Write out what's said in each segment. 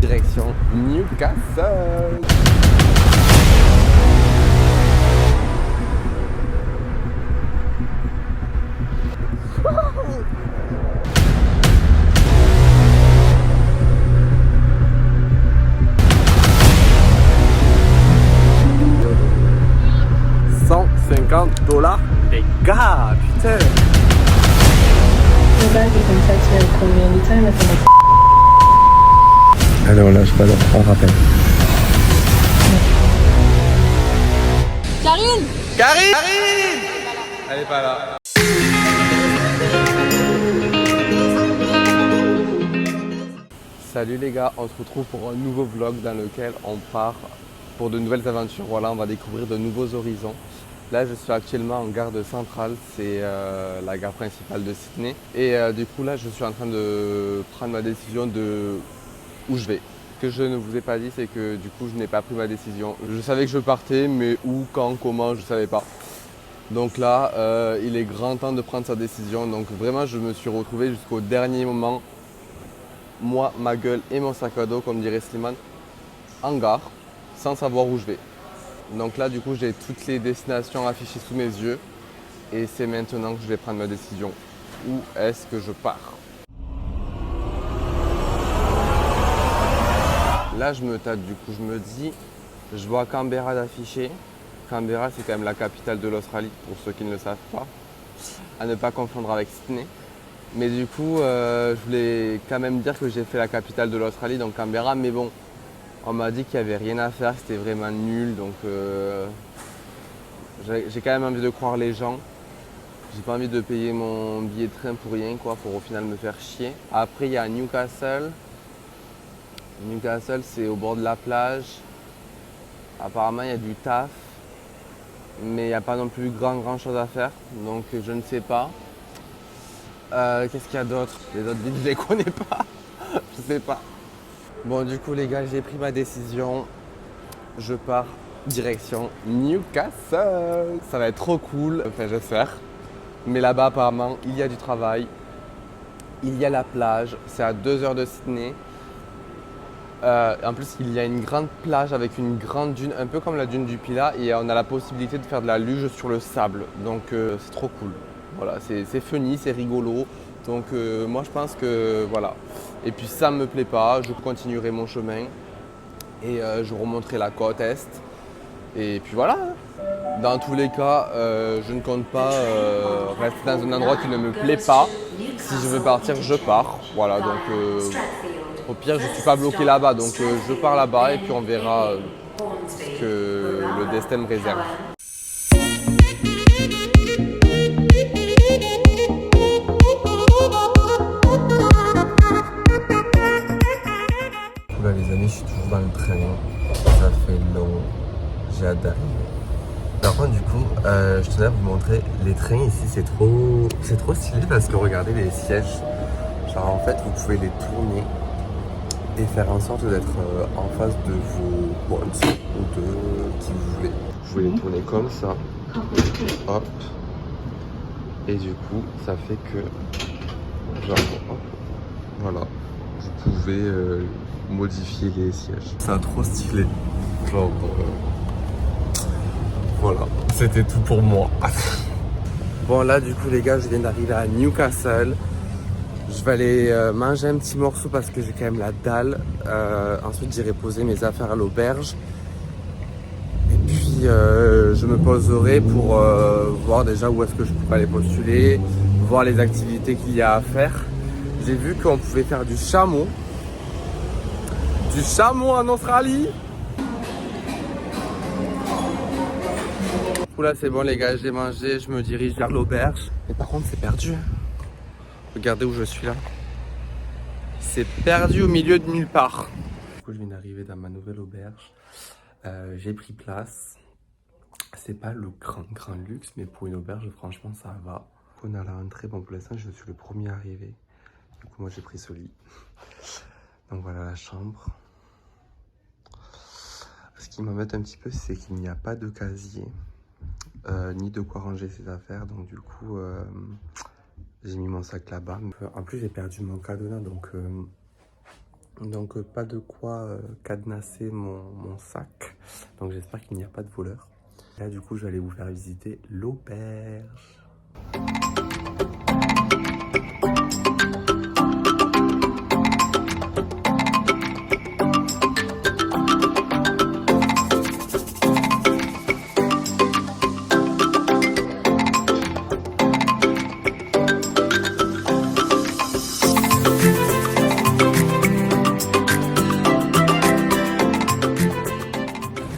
direction Newcastle. $150 les gars, putain. Allez, on lâche pas, on rappelle. Karine! Elle est pas là. Salut les gars, on se retrouve pour un nouveau vlog dans lequel on part pour de nouvelles aventures. Voilà, on va découvrir de nouveaux horizons. Là, je suis actuellement en gare de Centrale, c'est la gare principale de Sydney. Et du coup, là, je suis en train de prendre ma décision de où je vais. Ce que je ne vous ai pas dit, c'est que du coup, je n'ai pas pris ma décision. Je savais que je partais, mais où, quand, comment, je ne savais pas. Donc là, il est grand temps de prendre sa décision. Donc vraiment, je me suis retrouvé jusqu'au dernier moment, moi, ma gueule et mon sac à dos, comme dirait Slimane, en gare, sans savoir où je vais. Donc là, du coup, j'ai toutes les destinations affichées sous mes yeux. Et c'est maintenant que je vais prendre ma décision. Où est-ce que je pars? Là, je me tâte, du coup, je me dis, je vois Canberra d'affiché. Canberra, c'est quand même la capitale de l'Australie, pour ceux qui ne le savent pas. À ne pas confondre avec Sydney. Mais du coup, je voulais quand même dire que j'ai fait la capitale de l'Australie, donc Canberra. Mais bon, on m'a dit qu'il n'y avait rien à faire, que c'était vraiment nul. Donc, j'ai quand même envie de croire les gens. J'ai pas envie de payer mon billet de train pour rien, quoi, pour au final me faire chier. Après, il y a Newcastle. Newcastle, c'est au bord de la plage. Apparemment, il y a du taf. Mais il n'y a pas non plus grand chose à faire. Donc, je ne sais pas. Qu'est-ce qu'il y a d'autre? Les autres villes, je les connais pas. Je sais pas. Bon, du coup, les gars, j'ai pris ma décision. Je pars direction Newcastle. Ça va être trop cool. Enfin, j'espère. Mais là-bas, apparemment, il y a du travail. Il y a la plage. C'est à 2 heures de Sydney. En plus, il y a une grande plage avec une grande dune, un peu comme la dune du Pilat. Et on a la possibilité de faire de la luge sur le sable. Donc, c'est trop cool. Voilà, c'est funny, c'est rigolo. Donc moi je pense que voilà. Et puis ça ne me plaît pas, je continuerai mon chemin et je remonterai la côte est. Et puis voilà. Dans tous les cas, je ne compte pas rester dans un endroit qui ne me plaît pas. Si je veux partir, je pars. Voilà, donc au pire je ne suis pas bloqué là-bas. Donc je pars là-bas et puis on verra ce que le destin me réserve. Là les amis, je suis toujours dans le train, ça fait long, j'ai hâte d'arriver. Par contre du coup, je tenais à vous montrer les trains ici, c'est trop stylé parce que regardez les sièges. Genre en fait vous pouvez les tourner et faire en sorte d'être en face de vos bonds ou de qui vous voulez. Vous pouvez les tourner comme ça, hop, et du coup ça fait que, genre hop, voilà, vous pouvez modifier les sièges. C'est trop stylé. Genre, voilà, c'était tout pour moi. Bon là du coup les gars, je viens d'arriver à Newcastle. Je vais aller manger un petit morceau parce que j'ai quand même la dalle. Ensuite j'irai poser mes affaires à l'auberge. Et puis je me poserai pour voir déjà où est-ce que je pourrais aller postuler, voir les activités qu'il y a à faire. J'ai vu qu'on pouvait faire du chameau. Du chameau en Australie. Oula, c'est bon les gars, j'ai mangé, je me dirige vers l'auberge. Mais par contre c'est perdu. Regardez où je suis là. C'est perdu au milieu de nulle part. Du coup je viens d'arriver dans ma nouvelle auberge. J'ai pris place. C'est pas le grand luxe, mais pour une auberge franchement ça va. On a la entrée, bon pour l'instant je suis le premier arrivé. Du coup moi j'ai pris ce lit. Donc voilà la chambre. Ce qui m'embête un petit peu, c'est qu'il n'y a pas de casier, ni de quoi ranger ses affaires. Donc du coup, j'ai mis mon sac là-bas. En plus, j'ai perdu mon cadenas, donc Donc pas de quoi cadenasser mon sac. Donc j'espère qu'il n'y a pas de voleurs. Là du coup je vais aller vous faire visiter l'auberge.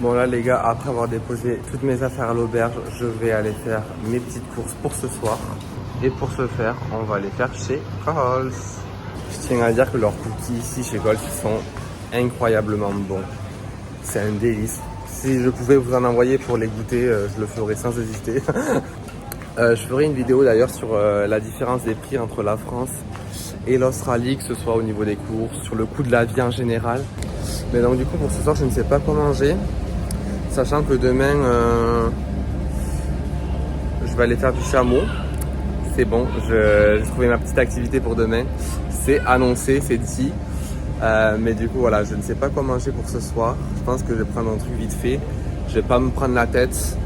Bon là les gars, après avoir déposé toutes mes affaires à l'auberge, je vais aller faire mes petites courses pour ce soir. Et pour ce faire, on va les faire chez Coles. Je tiens à dire que leurs cookies ici chez Coles sont incroyablement bons. C'est un délice. Si je pouvais vous en envoyer pour les goûter, je le ferais sans hésiter. Je ferai une vidéo d'ailleurs sur la différence des prix entre la France et l'Australie, que ce soit au niveau des courses, sur le coût de la vie en général. Mais donc du coup pour ce soir je ne sais pas quoi manger. Sachant que demain, je vais aller faire du chameau. C'est bon, j'ai trouvé ma petite activité pour demain. C'est annoncé, c'est dit. Mais du coup, voilà, je ne sais pas quoi manger pour ce soir. Je pense que je vais prendre un truc vite fait. Je vais pas me prendre la tête.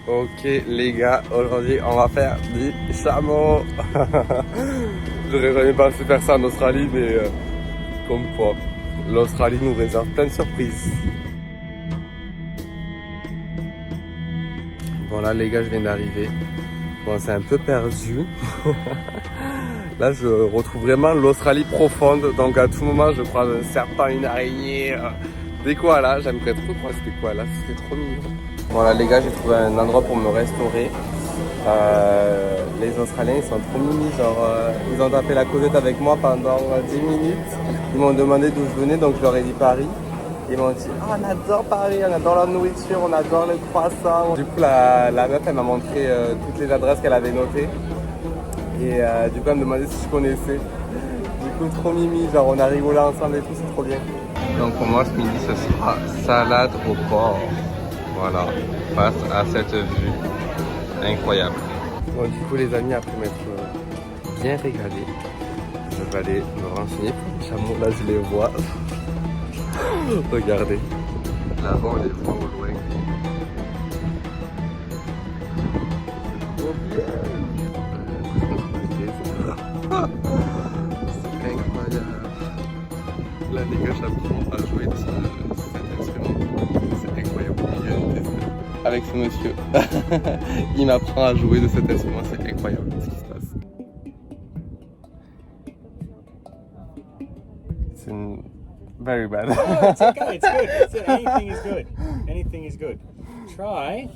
Ok les gars, aujourd'hui on va faire du chameau. J'aurais jamais pensé faire ça en Australie, mais comme quoi. L'Australie nous réserve plein de surprises. Bon là les gars, je viens d'arriver. Bon, c'est un peu perdu. Là je retrouve vraiment l'Australie profonde. Donc à tout moment je croise un serpent, une araignée. Des koalas, j'aimerais trop croiser des koalas, c'est trop mignon. Bon là les gars, j'ai trouvé un endroit pour me restaurer. Les Australiens ils sont trop mignons, genre ils ont tapé la causette avec moi pendant 10 minutes. Ils m'ont demandé d'où je venais, donc je leur ai dit Paris. Ils m'ont dit oh, on adore Paris, on adore la nourriture, on adore les croissants. Du coup la meuf elle m'a montré toutes les adresses qu'elle avait notées. Et du coup elle me demandait si je connaissais. Du coup trop mimi, genre on a rigolé ensemble et tout, c'est trop bien. Donc pour moi ce midi ce sera salade au porc. Voilà, face à cette vue incroyable. Bon du coup les amis, après m'être bien régalé, je vais aller me renseigner pour les chameaux. Là je les vois. Regardez. Là-bas on les voit au loin. C'est trop bien. C'est incroyable. Là les gars, j'apprends à jouer de cet instrument. C'est incroyable. Avec ce monsieur. Il m'apprend à jouer de cet instrument, c'est incroyable ce qui se passe. C'est une... Very bad. Oh, it's okay. It's good. It's, anything is good. Anything is good. Try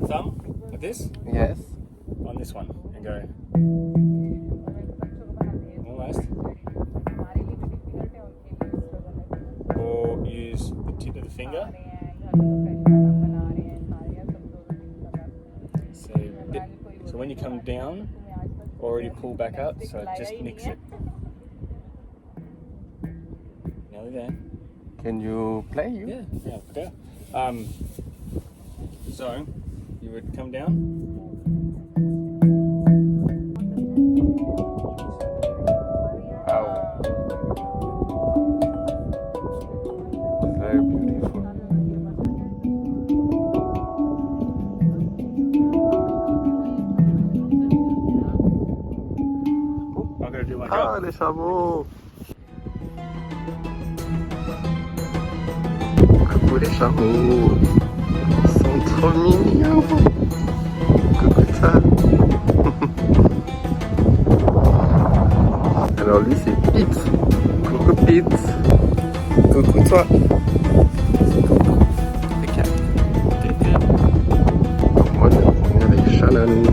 thumb like this. Yes. On this one and go. Almost. Or use the tip of the finger. So when you come down, already pull back up. So it just nicks it. Nearly there. Can you play you? Yeah, okay. So you would come down. Very beautiful. I'm gonna do my Ah, job. les chameaux! Coucou les chameaux! Ils sont trop mignons! Coucou ça! Alors lui c'est Pete! Coucou Pete! Coucou toi! Donc moi je vais me promener avec Shannon.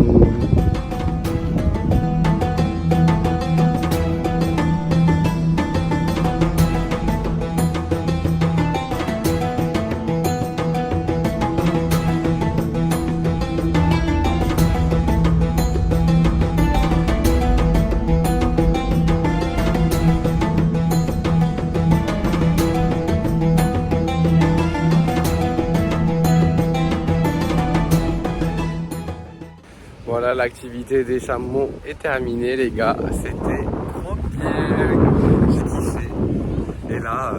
l'activité des chameaux est terminée les gars. C'était trop bien. J'ai kiffé. Et là,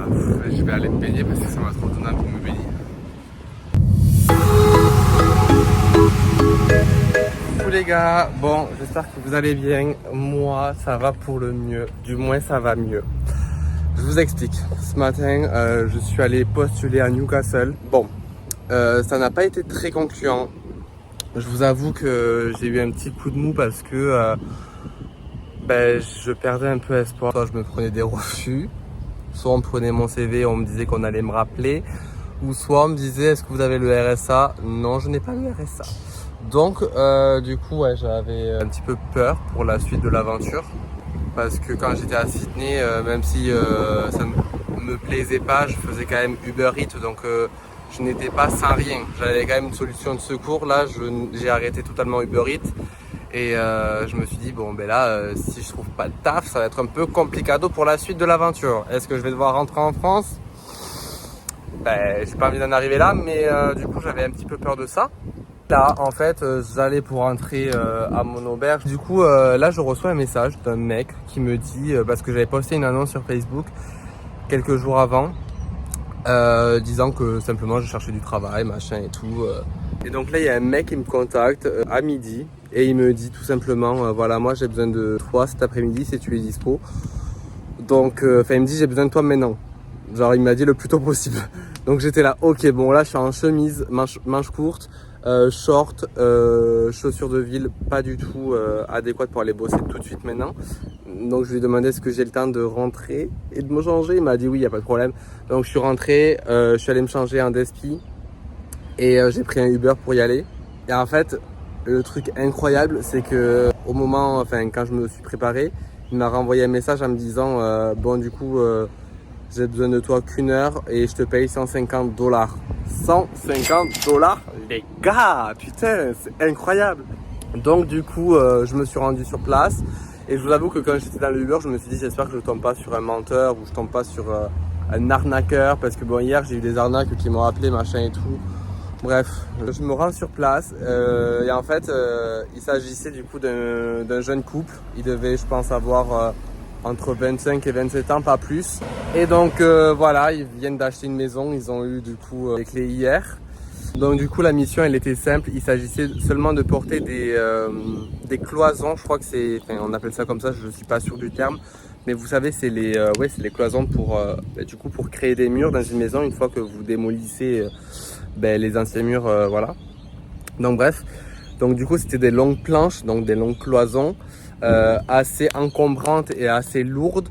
je vais aller me baigner parce que ça m'a trop donné envie de me baigner. Coucou les gars, bon j'espère que vous allez bien. Moi ça va pour le mieux, du moins ça va mieux. Je vous explique, ce matin je suis allé postuler à Newcastle. Bon, ça n'a pas été très concluant. Je vous avoue que j'ai eu un petit coup de mou parce que je perdais un peu espoir. Soit je me prenais des refus, soit on me prenait mon CV et on me disait qu'on allait me rappeler, ou soit on me disait est-ce que vous avez le RSA? Non, je n'ai pas le RSA. Donc du coup ouais, j'avais un petit peu peur pour la suite de l'aventure. Parce que quand j'étais à Sydney, même si ça me plaisait pas, je faisais quand même Uber Eats, donc je n'étais pas sans rien. J'avais quand même une solution de secours. Là, j'ai arrêté totalement Uber Eats et je me suis dit bon ben là, si je trouve pas de taf, ça va être un peu complicado pour la suite de l'aventure. Est-ce que je vais devoir rentrer en France? J'ai pas envie d'en arriver là, mais du coup j'avais un petit peu peur de ça. Là, en fait, j'allais pour rentrer à mon auberge. Du coup, là, je reçois un message d'un mec qui me dit, parce que j'avais posté une annonce sur Facebook quelques jours avant, disant que simplement je cherchais du travail, machin et tout. Et donc là, il y a un mec qui me contacte à midi et il me dit tout simplement, voilà, moi j'ai besoin de toi cet après-midi si tu es dispo. Donc, il me dit j'ai besoin de toi maintenant. Genre, il m'a dit le plus tôt possible. Donc j'étais là, ok, bon là, je suis en chemise, manche courte. Short, chaussures de ville, pas du tout adéquates pour aller bosser tout de suite maintenant. Donc je lui ai demandé est-ce que j'ai le temps de rentrer et de me changer. Il m'a dit oui, il n'y a pas de problème. Donc je suis rentré, je suis allé me changer en Despi et j'ai pris un Uber pour y aller. Et en fait, le truc incroyable, c'est que au moment, quand je me suis préparé, il m'a renvoyé un message en me disant bon du coup j'ai besoin de toi qu'une heure et je te paye $150. $150 les gars, putain, c'est incroyable. Donc du coup, je me suis rendu sur place et je vous avoue que quand j'étais dans le Uber, je me suis dit j'espère que je tombe pas sur un menteur ou je tombe pas sur un arnaqueur parce que bon hier j'ai eu des arnaques qui m'ont appelé machin et tout. Bref, je me rends sur place et en fait il s'agissait du coup d'un jeune couple. Il devait je pense avoir entre 25 et 27 ans, pas plus. Et donc voilà, ils viennent d'acheter une maison, ils ont eu du coup les clés hier. Donc du coup la mission elle était simple, il s'agissait seulement de porter des cloisons, je crois que c'est, on appelle ça comme ça, je ne suis pas sûr du terme. Mais vous savez c'est les cloisons pour pour créer des murs dans une maison une fois que vous démolissez les anciens murs, voilà. Donc bref, donc du coup c'était des longues planches, donc des longues cloisons. Assez encombrante et assez lourde,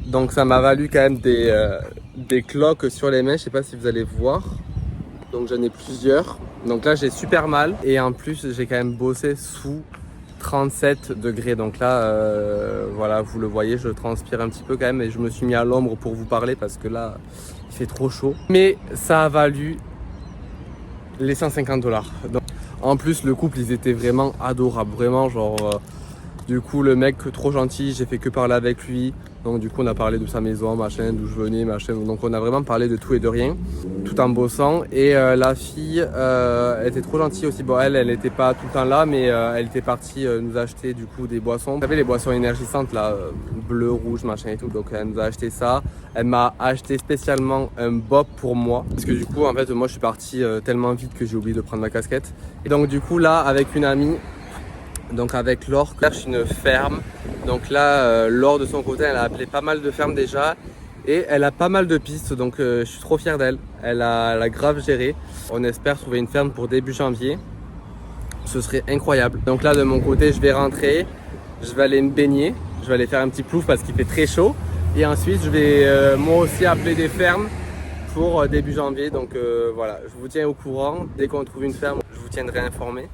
donc ça m'a valu quand même des cloques sur les mains, je sais pas si vous allez voir, donc j'en ai plusieurs, donc là j'ai super mal et en plus j'ai quand même bossé sous 37 degrés, donc là voilà, vous le voyez, je transpire un petit peu quand même et je me suis mis à l'ombre pour vous parler parce que là il fait trop chaud, mais ça a valu les $150. Donc, en plus le couple ils étaient vraiment adorables, vraiment genre du coup le mec trop gentil, j'ai fait que parler avec lui. Donc du coup on a parlé de sa maison, machin, d'où je venais, machin. Donc on a vraiment parlé de tout et de rien, tout en bossant. Et la fille était trop gentille aussi. Bon elle n'était pas tout le temps là, mais elle était partie nous acheter du coup des boissons. Vous savez les boissons énergisantes là, bleu, rouge, machin et tout. Donc elle nous a acheté ça. Elle m'a acheté spécialement un bob pour moi. Parce que du coup en fait moi je suis parti tellement vite que j'ai oublié de prendre ma casquette. Et donc du coup là avec une amie, donc avec Laure, je cherche une ferme. Donc là, Laure de son côté, elle a appelé pas mal de fermes déjà. Et elle a pas mal de pistes, donc je suis trop fier d'elle. Elle a grave géré. On espère trouver une ferme pour début janvier. Ce serait incroyable. Donc là, de mon côté, je vais rentrer. Je vais aller me baigner. Je vais aller faire un petit plouf parce qu'il fait très chaud. Et ensuite, je vais moi aussi appeler des fermes pour début janvier. Donc voilà, je vous tiens au courant. Dès qu'on trouve une ferme, je vous tiendrai informé.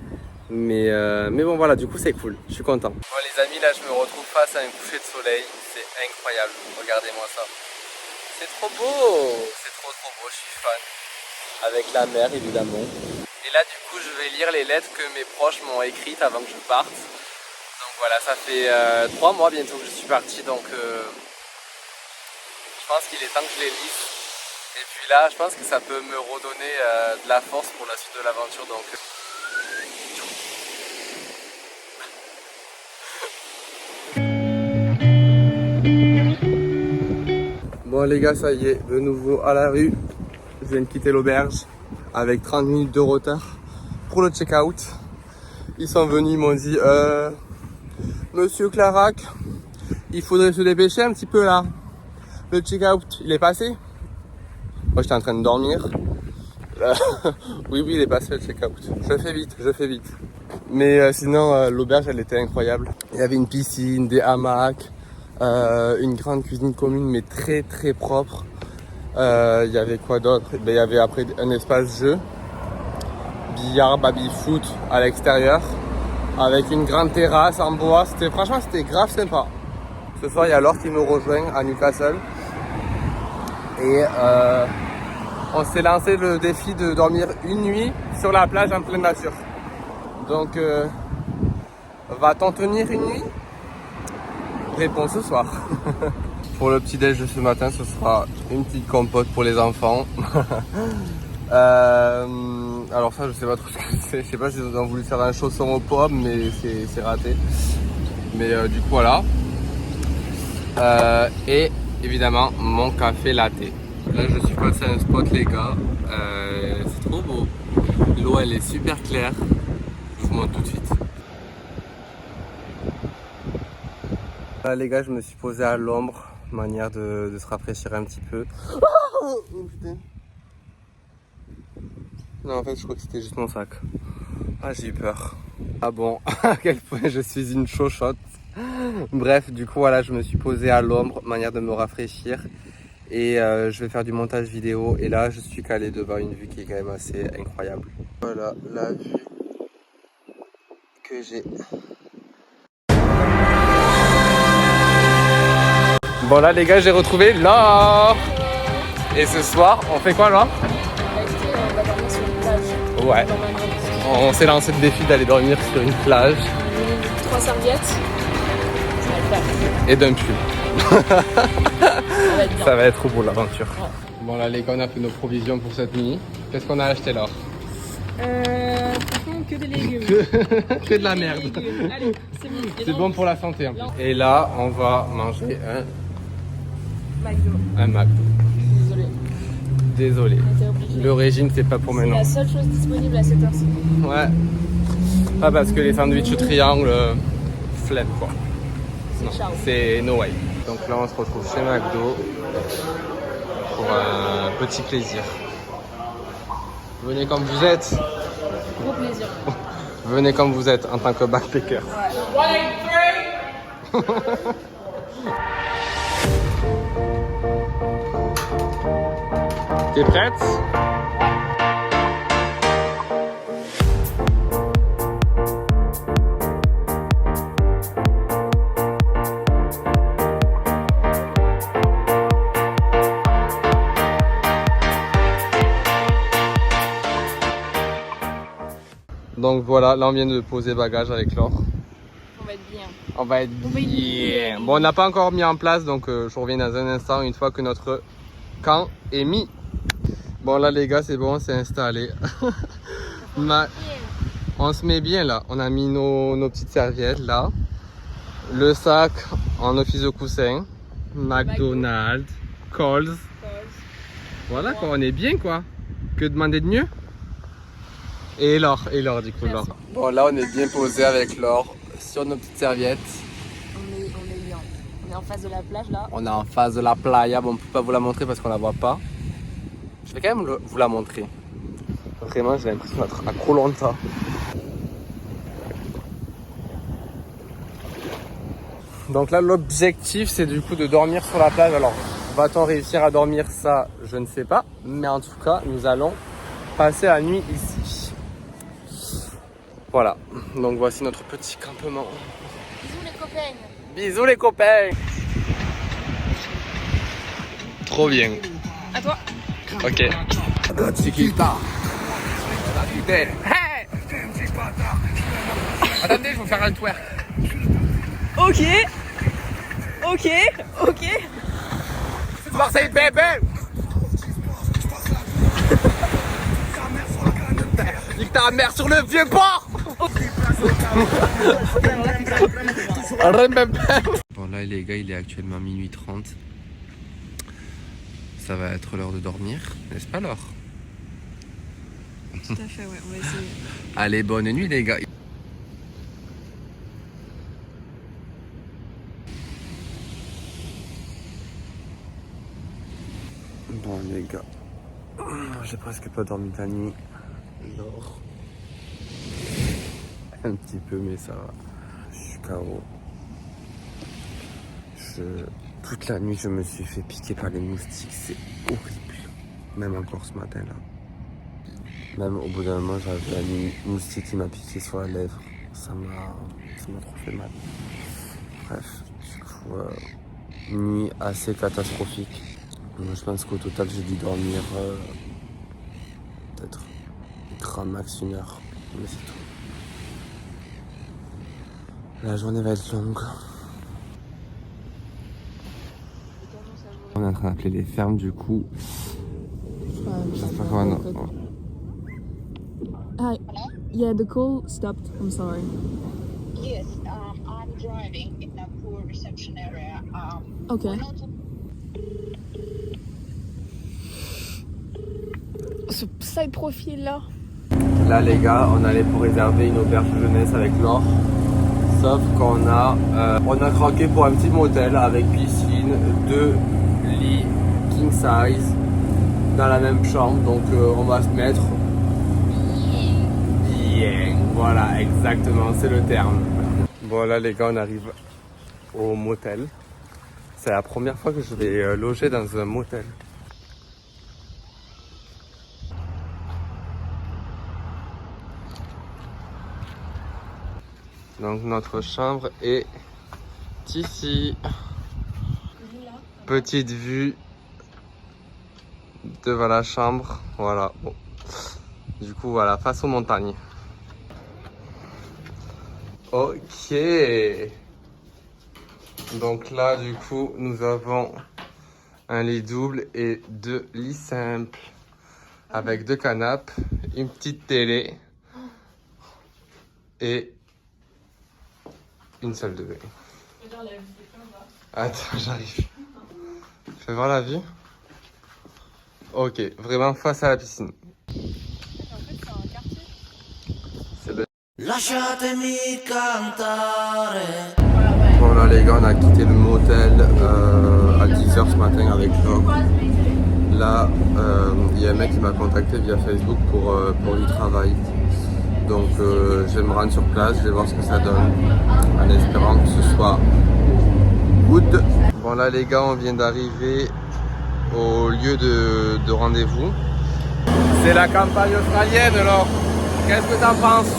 Mais bon voilà, du coup c'est cool, je suis content. Bon les amis, là je me retrouve face à un coucher de soleil, c'est incroyable, regardez-moi ça. C'est trop beau, c'est trop beau, je suis fan. Avec la mer évidemment. Et là du coup je vais lire les lettres que mes proches m'ont écrites avant que je parte. Donc voilà, ça fait 3 mois bientôt que je suis parti, donc je pense qu'il est temps que je les lise. Et puis là je pense que ça peut me redonner de la force pour la suite de l'aventure. Donc les gars, ça y est, de nouveau à la rue. Je viens de quitter l'auberge avec 30 minutes de retard pour le check-out. Ils sont venus, ils m'ont dit Monsieur Clarac, il faudrait se dépêcher un petit peu là. Le check-out, il est passé? Moi j'étais en train de dormir. Oui, il est passé le check-out. Je fais vite. Mais sinon, l'auberge, elle était incroyable. Il y avait une piscine, des hamacs, une grande cuisine commune, mais très très propre. Il y avait quoi d'autre? Il y avait après un espace jeu, billard, baby-foot à l'extérieur, avec une grande terrasse en bois. Franchement, c'était grave sympa. Ce soir, il y a Laure qui me rejoint à Newcastle. Et on s'est lancé le défi de dormir une nuit sur la plage en pleine nature. Donc, va-t-on tenir une nuit? Réponse ce soir. Pour le petit déj de ce matin, ce sera une petite compote pour les enfants. Alors ça, je sais pas trop ce que c'est. Je sais pas si ils ont voulu faire un chausson aux pommes, mais c'est raté. Mais du coup, voilà. Et évidemment, mon café latte. Là, je suis passé à un spot, les gars. C'est trop beau. L'eau, elle est super claire. Je vous montre tout de suite. Là, les gars, je me suis posé à l'ombre. Manière de se rafraîchir un petit peu. Oh putain. Non, en fait, je crois que c'était juste mon sac. Ah, j'ai eu peur. Ah bon, à quel point je suis une chochotte. Bref, du coup, voilà, je me suis posé à l'ombre, manière de me rafraîchir. Et je vais faire du montage vidéo. Et là, je suis calé devant une vue qui est quand même assez incroyable. Voilà la vue que j'ai. Bon, là, les gars, j'ai retrouvé Laure. Et ce soir, on fait quoi, Laure? On va dormir sur une plage. Ouais. On s'est lancé le défi d'aller dormir sur une plage. 3 serviettes. Ça va le faire. Et d'un pull. Ça va être bien. Ça va être beau l'aventure. Ouais. Bon là les gars, on a fait nos provisions pour cette nuit. Qu'est-ce qu'on a acheté Laure? Franchement, que des légumes. Que de la merde. Allez, c'est bon. C'est bon pour la santé en plus. Et là, on va manger McDo. un McDo. Désolée. Désolé. On était obligés. Le régime, c'est pas pour C'est maintenant. la seule chose disponible à cette heure-ci. Ouais. Ah parce que les sandwichs au triangle, flemme quoi. Non, ciao. c'est no way. Donc là, on se retrouve chez McDo pour un petit plaisir. Venez comme vous êtes. Gros plaisir. Venez comme vous êtes en tant que backpacker. Ouais. T'es prête? Donc voilà, là on vient de poser bagages avec Laure. On va être bien. On va être bien. Bon, on n'a pas encore mis en place, donc je reviens dans un instant une fois que notre camp est mis. Bon là les gars, c'est bon, on s'est installé. On se met bien là. On a mis nos petites serviettes là. Le sac en office de coussin. McDonald's, Coles. Voilà quoi, on est bien quoi. Que demander de mieux? Et Laure du coup Laure. Bon là on est bien posé avec Laure sur nos petites serviettes. On est bien. On est en face de la plage là. On est en face de la playa, bon on ne peut pas vous la montrer parce qu'on la voit pas. Je vais quand même vous la montrer. Vraiment j'ai l'impression d'être à Koh Lanta. Donc là l'objectif c'est du coup de dormir sur la plage. Alors va-t-on réussir à dormir ça? Je ne sais pas. Mais en tout cas nous allons passer la nuit ici. Voilà, donc voici notre petit campement. Bisous les copains. Bisous les copains. Trop bien. À toi. Ok. Attendez, je vais faire un twerk. Ok. Marseille bébé. Nique ta mère sur le vieux port. Bon là les gars, il est actuellement minuit 30. ça va être l'heure de dormir, n'est-ce pas Laure? Tout à fait, ouais, on va essayer. Allez, bonne nuit les gars. Bon les gars, j'ai presque pas dormi de la nuit. Laure. Un petit peu mais ça va. Je suis KO. Toute la nuit je me suis fait piquer par les moustiques, c'est horrible. Même encore ce matin là. Même au bout d'un moment j'avais un moustique qui m'a piqué sur la lèvre. Ça m'a trop fait mal. Bref, du coup, nuit assez catastrophique. Je pense qu'au total j'ai dû dormir peut-être grand max 1 heure. Mais c'est tout. La journée va être longue. On est en train d'appeler les fermes du coup. J'espère qu'on va... Hi. Yeah, the call stopped. I'm sorry. Yes, I'm driving in a poor reception area. Okay. Ce side profil là. Là les gars, on allait pour réserver une auberge de jeunesse avec Laure. Sauf qu'on a craqué pour un petit motel avec piscine, 2 lits king size dans la même chambre. Donc on va se mettre bien. Voilà, exactement, c'est le terme. Bon là les gars, on arrive au motel. C'est la première fois que je vais loger dans un motel. Donc notre chambre est ici. Petite vue devant la chambre. Voilà. Bon. Du coup voilà, face aux montagnes. Ok. Donc là du coup nous avons un lit double et 2 lits simples. Avec 2 canapes, une petite télé et une salle de bain. Attends, j'arrive. Fais voir la vue. Ok, vraiment face à la piscine. C'est le... Lasciatemi cantare. Bon là les gars, on a quitté le motel à 10h ce matin avec Laure. Là, il y a un mec qui m'a contacté via Facebook pour du travail. Donc je vais me rendre sur place, je vais voir ce que ça donne, en espérant que ce soit good. Bon là les gars, on vient d'arriver au lieu de rendez-vous. C'est la campagne australienne alors, qu'est-ce que t'en penses?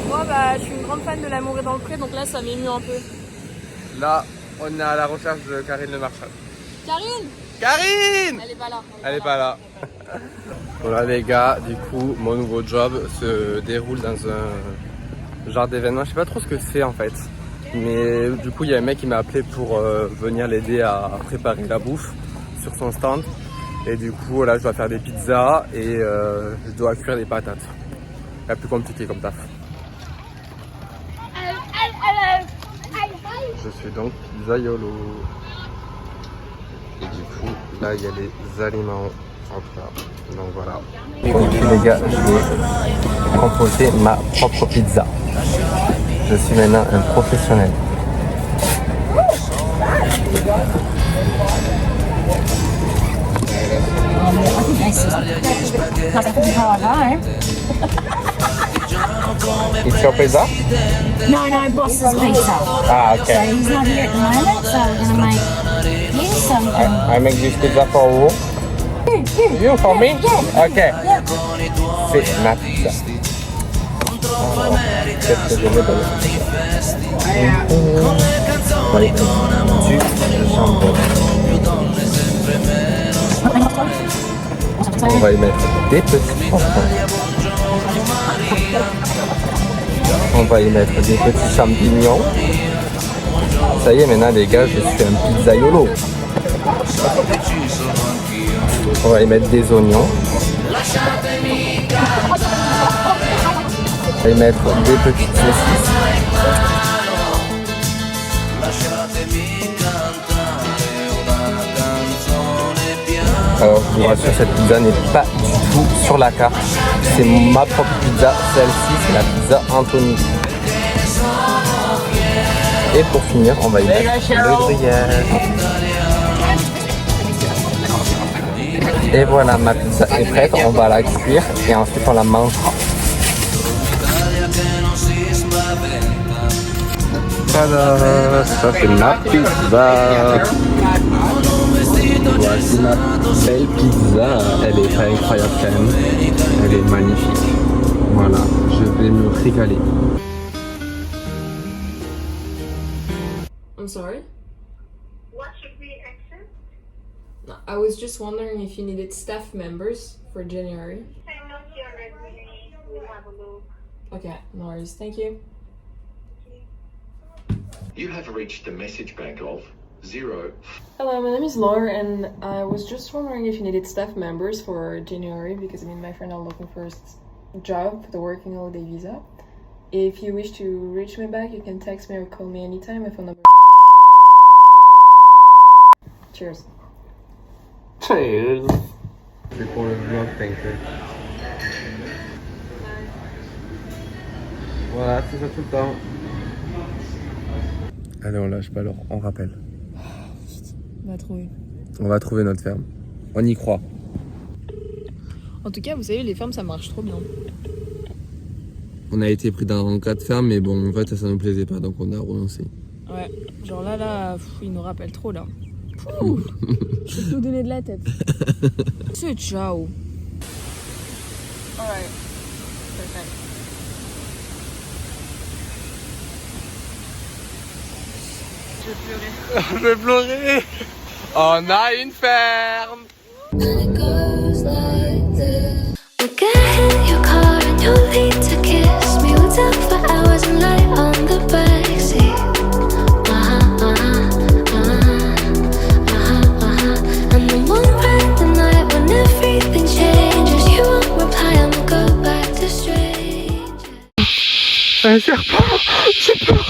Moi bah je suis une grande fan de L'amour est dans le pré, donc là ça m'émue un peu. Là, on est à la recherche de Karine Le Marchal. Karine! Karine! Elle est pas là. Elle est pas là. Voilà les gars, du coup mon nouveau job se déroule dans un genre d'événement, je sais pas trop ce que c'est en fait. Mais du coup il y a un mec qui m'a appelé pour venir l'aider à préparer la bouffe sur son stand. Et du coup là je dois faire des pizzas et je dois cuire des patates. C'est plus compliqué comme taf. Je suis donc pizzaiolo. Et du coup là il y a les aliments en plat. Donc voilà. Écoutez les gars, je vais composer ma propre pizza. Je suis maintenant un professionnel. It's your pizza? No, boss's pizza. Ah, So okay. he's not here at the moment, so we're gonna make you something. I make this pizza for who? You for me? Okay. C'est ma pizza. Qu'est-ce que je vais dans la pizza? Du jambon. On va y mettre des petits poivrons. On va y mettre des petits champignons. Ça y est, maintenant les gars, je suis un pizzaiolo. On va y mettre des oignons. On va y mettre des petites saucisses. Lasciatemi cantare una canzone piano. Alors je vous rassure, cette pizza n'est pas du tout sur la carte. C'est ma propre pizza, celle-ci c'est la pizza Anthony. Et pour finir, on va y mettre le gruyère. Et voilà, ma pizza est prête, on va la cuire et ensuite on la mangera. Voilà, ça c'est ma pizza. Voici ma belle pizza. Elle est pas incroyable quand même. Elle est magnifique. Voilà, je vais me régaler. I'm sorry? What should we accept? I was just wondering if you needed staff members for January. Send us your resume. We'll have a look. Okay, no worries. Thank you. You have reached the message bank of 0. Hello, my name is Laura, and I was just wondering if you needed staff members for January because me and my friend are looking for a job for the working holiday visa. If you wish to reach me back, you can text me or call me anytime. My phone number. Cheers. Cheers. C'est pour le vlog, t'inquiète. Voilà, c'est ça tout le temps. Allez, on lâche pas alors, on rappelle. On va trouver. On va trouver notre ferme. On y croit. En tout cas, vous savez, les fermes, ça marche trop bien. On a été pris dans 4 fermes, mais bon, en fait, ça nous plaisait pas, donc on a renoncé. Ouais, genre là, il nous rappelle trop là. Pouh, je vais nous donner de la tête. C'est ciao. Alright, perfect. Je vais pleurer. On a une ferme. Look at your car and your lead to kiss me. We're up for hours and lie on the backseat. And then one bright the night when everything changes. You won't reply, I'ma go back to stranger. Un serpent, j'ai peur.